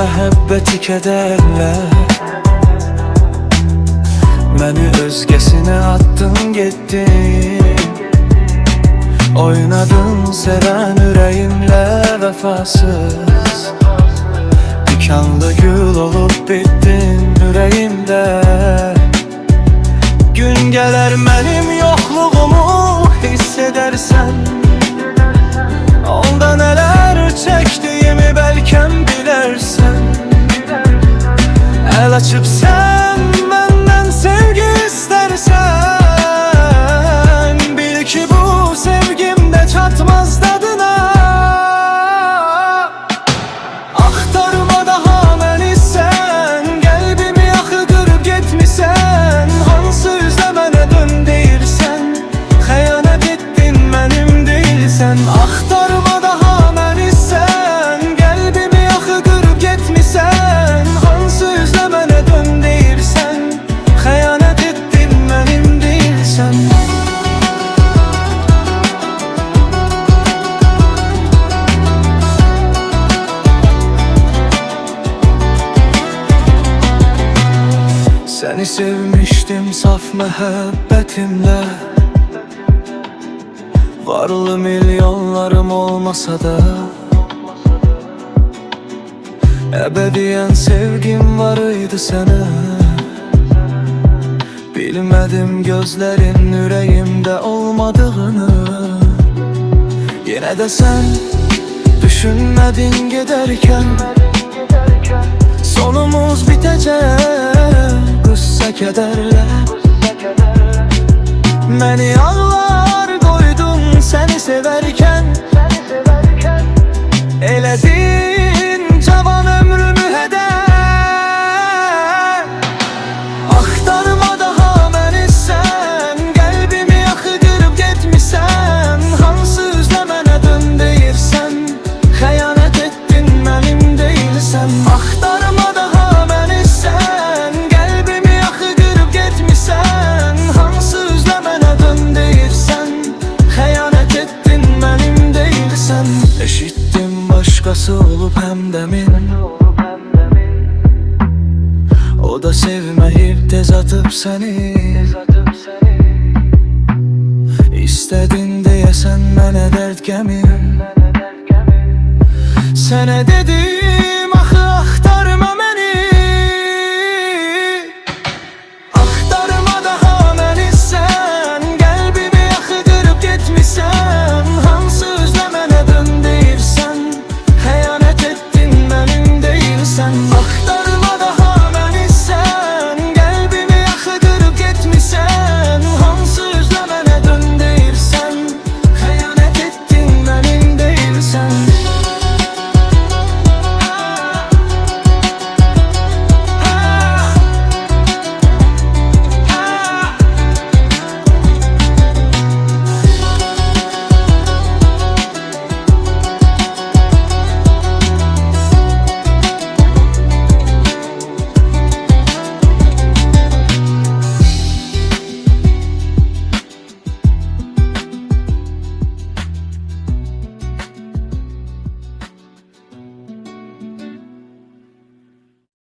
məhəbbəti kədərlər. Məni özgəsinə attın getdin, oynadın sevən ürəyimlə vəfasız. Dikanlı gül olub bitdin ürəyimdə. Gün gələr mənim yoxluğumu hiss edərsən, onda nələr çəkdiyimi bəlkəm bilərsən. Əl açıb sən məndən sevgi istərsən, bil ki bu sevgimdə çatmaz dadına. Axtarma daha məni sən, qəlbimi axı qırıb getmisən. Hansı üzlə mənə dön deyirsən, xəyanət etdin mənim deyilsən. Axtarma daha məni sən, qəlbimi axı qırıb getmisən. Hansı üzlə mənə dön deyirsən, xəyanət etdin mənim deyilsən. Səni sevmişdim saf məhəbbətimlə. Varlı milyonlarım olmasa da əbədiyyən sevgim var idi sənə. Bilmədim gözlərin ürəyimdə olmadığını. Yenə də sən düşünmədin gedərkən, sonumuz bitəcək qüssə kədərlə. Məni ağlar qoydun səni sevərkən, elədin cavan ömrümü hədər. Axtarma daha məni sən, qəlbimi axı qırıb getmisən. Hansı üzlə mənə dön deyirsən, xəyanət etdin mənim deyilsən. Axtarma daha məni sən, qəlbimi axı qırıb getmisən. Hansı üzlə mənə dön deyirsən, xəyanət etdin mənim deyilsən. Eşitdim başqası olub həmdəmin, o da sevməyib tez atıb səni. İstədin deyəsən mənə dərd gəmin, sənə dedim